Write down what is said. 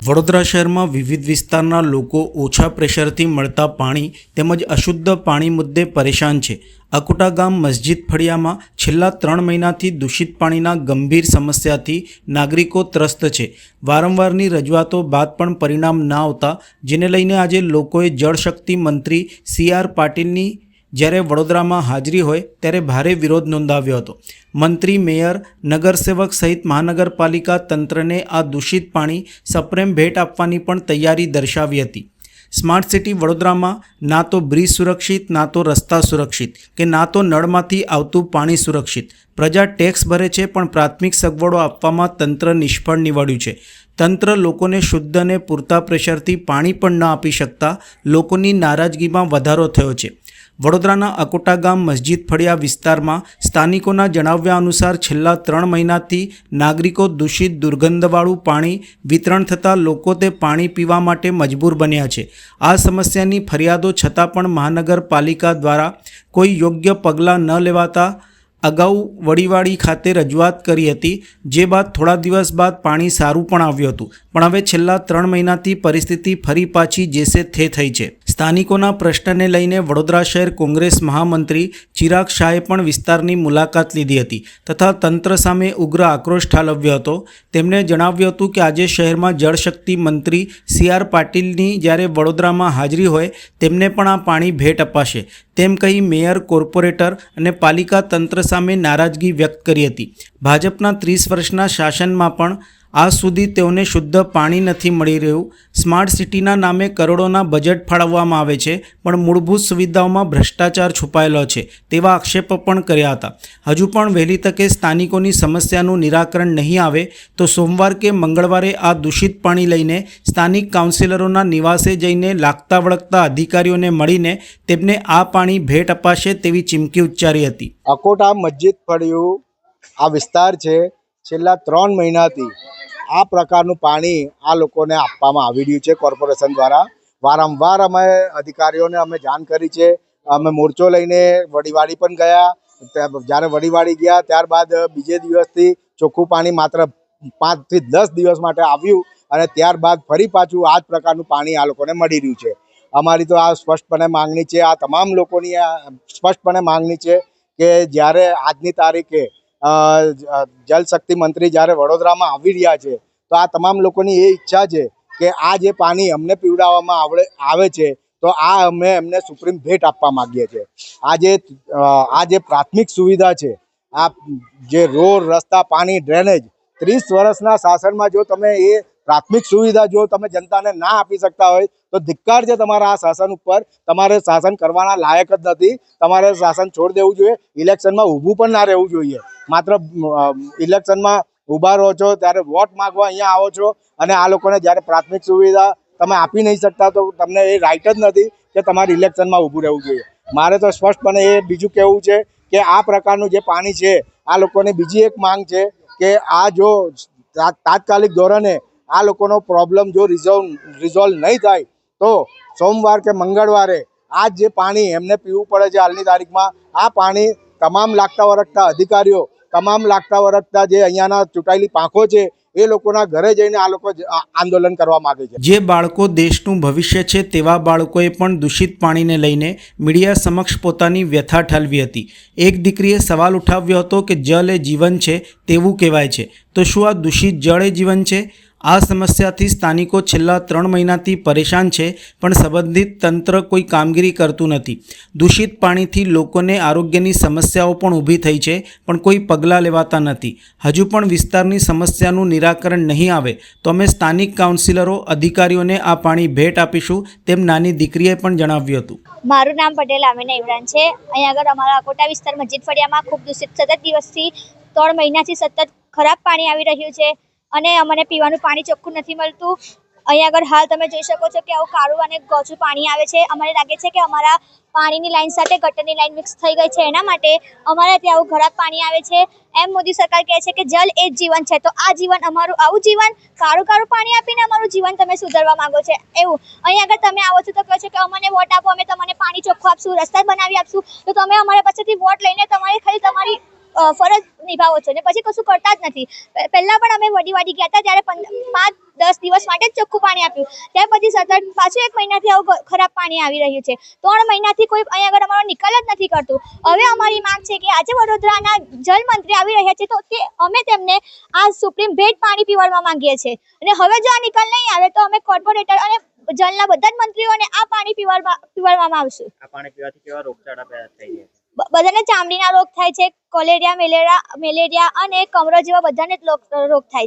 વડોદરા શહેરમાં વિવિધ વિસ્તારના લોકો ઓછા પ્રેશરથી મળતા પાણી તેમજ અશુદ્ધ પાણી મુદ્દે પરેશાન છે। અકોટા ગામ મસ્જિદ ફળિયામાં છેલ્લા 3 મહિનાથી દૂષિત પાણીના ગંભીર સમસ્યાથી નાગરિકો ત્રસ્ત છે। વારંવારની રજૂઆતો બાદ પણ પરિણામ ન આવતા જેને લઈને આજે લોકોએ જળશક્તિ મંત્રી CR પાટીલની જ્યારે વડોદરામાં હાજરી હોય ત્યારે ભારે વિરોધ નોંધાવ્યો હતો। મંત્રી, મેયર, નગરસેવક સહિત મહાનગરપાલિકા તંત્રને આ દૂષિત પાણી સપ્રેમ ભેટ આપવાની પણ તૈયારી દર્શાવી હતી। સ્માર્ટ સિટી વડોદરામાં ના તો બ્રિજ સુરક્ષિત, ના તો રસ્તા સુરક્ષિત કે ના તો નળમાંથી આવતું પાણી સુરક્ષિત। પ્રજા ટેક્સ ભરે છે પણ પ્રાથમિક સગવડો આપવામાં તંત્ર નિષ્ફળ નીવડ્યું છે। તંત્ર લોકોને શુદ્ધ અને પૂરતા પ્રેશરથી પાણી પણ ન આપી શકતા લોકોની નારાજગીમાં વધારો થયો છે। વડોદરાના અકોટા ગામ મસ્જિદ ફળિયા વિસ્તારમાં સ્થાનિકોના જણાવ્યા અનુસાર છેલ્લા 3 મહિનાથી નાગરિકો દૂષિત દુર્ગંધવાળું પાણી વિતરણ થતાં લોકો તે પાણી પીવા માટે મજબૂર બન્યા છે। આ સમસ્યાની ફરિયાદો છતાં પણ મહાનગરપાલિકા દ્વારા કોઈ યોગ્ય પગલાં ન લેવાતા અગાઉ વડીવાડી ખાતે રજૂઆત કરી હતી, જે બાદ થોડા દિવસ બાદ પાણી સારું પણ આવ્યું હતું, પણ હવે છેલ્લા 3 મહિનાથી પરિસ્થિતિ ફરી પાછી જેસે તે થઈ છે। સ્થાનિકોના પ્રશ્નને લઈને વડોદરા શહેર કોંગ્રેસ મહામંત્રી ચિરાગ શાહે પણ વિસ્તારની મુલાકાત લીધી હતી તથા તંત્ર સામે ઉગ્ર આક્રોશ ઠાલવ્યો હતો। તેમણે જણાવ્યું હતું કે આજે શહેરમાં જળશક્તિ મંત્રી CR પાટીલની જ્યારે વડોદરામાં હાજરી હોય તેમને પણ આ પાણી ભેટ અપાશે તેમ કહી મેયર, કોર્પોરેટર અને પાલિકા તંત્ર સામે નારાજગી વ્યક્ત કરી હતી। ભાજપના 30 વર્ષના શાસનમાં પણ આજ સુધી તેઓને શુદ્ધ પાણી નથી મળી રહ્યું। સ્માર્ટ સિટીના નામે કરોડોના બજેટ ફાળવવામાં આવે છે પણ મૂળભૂત સુવિધાઓમાં ભ્રષ્ટાચાર છુપાયેલો છે તેવા આક્ષેપો પણ કર્યા હતા। હજુ પણ વહેલી તકે સ્થાનિકોની સમસ્યાનું નિરાકરણ નહીં આવે તો સોમવાર કે મંગળવારે આ દૂષિત પાણી લઈને સ્થાનિક કાઉન્સિલરોના નિવાસે જઈને લાગતા વળગતા અધિકારીઓને મળીને તેમને આ પાણી ભેટ અપાશે તેવી ચીમકી ઉચ્ચારી હતી। અકોટા મસ્જિદ ફળિયું આ વિસ્તાર છે, છેલ્લા 3 મહિનાથી આ પ્રકારનું પાણી આ લોકોને આપવામાં આવી રહ્યું છે કોર્પોરેશન દ્વારા। વારંવાર અમે અધિકારીઓને જાણ કરી છે। અમે મોરચો લઈને વડીવાડી પણ ગયા। જ્યારે વડીવાડી ગયા ત્યારબાદ બીજે દિવસથી ચોખ્ખું પાણી માત્ર 5 થી 10 દિવસ માટે આવ્યું અને ત્યારબાદ ફરી પાછું આ જ પ્રકારનું પાણી આ લોકોને મળી રહ્યું છે। અમારી તો આ સ્પષ્ટપણે માંગણી છે, આ તમામ લોકોની સ્પષ્ટપણે માંગણી છે કે જ્યારે આજની તારીખે જલશક્તિ મંત્રી જ્યારે વડોદરામાં આવી રહ્યા છે તો આ તમામ લોકોની એ ઈચ્છા છે કે આ જે પાણી અમને પીવડાવવામાં આવે છે તો આ અમે એમને સુપ્રીમ ભેટ આપવા માગીએ છીએ। આ જે પ્રાથમિક સુવિધા છે, આ જે રોડ, રસ્તા, પાણી, ડ્રેનેજ 30 વર્ષના શાસનમાં જો તમે એ પ્રાથમિક સુવિધા જો તમે જનતાને ના આપી શકતા હોય તો ધિક્કાર છે તમારા આ શાસન ઉપર। તમારે શાસન કરવાના લાયક જ નથી, તમારે શાસન છોડી દેવું જોઈએ। ઇલેક્શનમાં ઊભું પણ ના રહેવું જોઈએ। માત્ર ઇલેક્શનમાં ઊભા રહો છો ત્યારે વોટ માગવા અહીંયા આવો છો અને આ લોકોને જ્યારે પ્રાથમિક સુવિધા તમે આપી નહીં શકતા તો તમને એ રાઇટ જ નથી કે તમારે ઇલેક્શનમાં ઊભું રહેવું જોઈએ। મારે તો સ્પષ્ટપણે એ બીજું કહેવું છે કે આ પ્રકારનું જે પાણી છે આ લોકોની બીજી એક માંગ છે કે આ જો તાત્કાલિક ધોરણે આ લોકોનો પ્રોબ્લેમ જો રિઝોલ્વ નહીં થાય તો સોમવાર કે મંગળવારે આ જે પાણી એમને પીવું પડે છે હાલની તારીખમાં, આ પાણી તમામ લાગતા વળગતા અધિકારીઓ, તમામ લાગતા વળગતા જે અહીંયાના ચૂંટાયેલી પાંખો છે એ લોકોના ઘરે જઈને આ લોકો આંદોલન કરવા માંગે છે। જે બાળકો દેશનું ભવિષ્ય છે તેવા બાળકોએ પણ દૂષિત પાણીને લઈને મીડિયા સમક્ષ પોતાની વ્યથા ઠાલવી હતી। એક દીકરીએ સવાલ ઉઠાવ્યો હતો કે જલ એ જીવન છે તેવું કહેવાય છે, તો શું આ દૂષિત જળ એ જીવન છે? આ સમસ્યાથી સ્થાનિકો છેલ્લા 3 મહિનાથી પરેશાન છે પણ સંબંધિત તંત્ર કોઈ કામગીરી કરતું નથી। દૂષિત પાણીથી લોકોને આરોગ્યની સમસ્યાઓ પણ ઊભી થઈ છે પણ કોઈ પગલાં લેવાતા નથી। હજુ પણ વિસ્તારની સમસ્યાનું નિરાકરણ નહીં આવે તો અમે સ્થાનિક કાઉન્સિલરો, અધિકારીઓને આ પાણી ભેટ આપીશું તેમ નાની દીકરીએ પણ જણાવ્યું હતું। મારું નામ પટેલ આમિના ઇમરાન છે। અહીંયા આગળ અમારા અકોટા વિસ્તાર મસ્જિદ ફળિયામાં ખૂબ દૂષિત સતત દિવસથી 3 મહિનાથી સતત ખરાબ પાણી આવી રહ્યું છે અને અમને પીવાનું પાણી ચોખ્ખું નથી મળતું। અહીંયા આગળ હાલ તમે જોઈ શકો છો કે આવું કાળું અને ગોચું પાણી આવે છે। અમને લાગે છે કે અમારા પાણીની લાઈન સાથે ગટરની લાઈન મિક્સ થઈ ગઈ છે, એના માટે અમારે ત્યાં આવું ખરાબ પાણી આવે છે। એમ મોદી સરકાર કહે છે કે જલ એ જ જીવન છે, તો આ જીવન અમારું આવું જીવન કાળું પાણી આપીને અમારું જીવન તમે સુધારવા માંગો છો એવું? અહીંયા આગળ તમે આવો છો તો કહો છો કે અમને વોટ આપો, અમે તમને પાણી ચોખ્ખું આપશું, રસ્તા બનાવી આપશું, તો તમે અમારા પાસેથી વોટ લઈને તમારી ફરજ નિભાવો છો ને પછી કશું કરતા જ નથી. પહેલાં પણ અમે વડીવાડી ગયા હતા ત્યારે 5-10 દિવસ માટે જ ચોખ્ખું પાણી આપ્યું. ત્યાર પછી સતત પાછું 1 મહિનાથી આવું ખરાબ પાણી આવી રહ્યું છે. 3 મહિનાથી કોઈ અહીંયા આગળ અમારો નિકાલ જ નથી કરતું. હવે અમારી માંગ છે કે આજે વડોદરાના જલમંત્રી આવી રહ્યા છે તો અમે તેમને આ સુપ્રીમ ભેટ પાણી પીવડાવવા માંગીએ છીએ અને હવે જો આ નિકાલ નહીં આવે તો અમે કોર્પોરેટર અને જલના બધા જ મંત્રીઓને આ પાણી પીવડાવવામાં આવશું. આ પાણી પીવાથી કેવા રોગચાળા પેદા થઈ જાય? બધાને ચામડીના રોગ થાય છે, કોલેરિયા, મેલેરિયા અને કમરો જેવા બધાને જ રોગ થાય છે.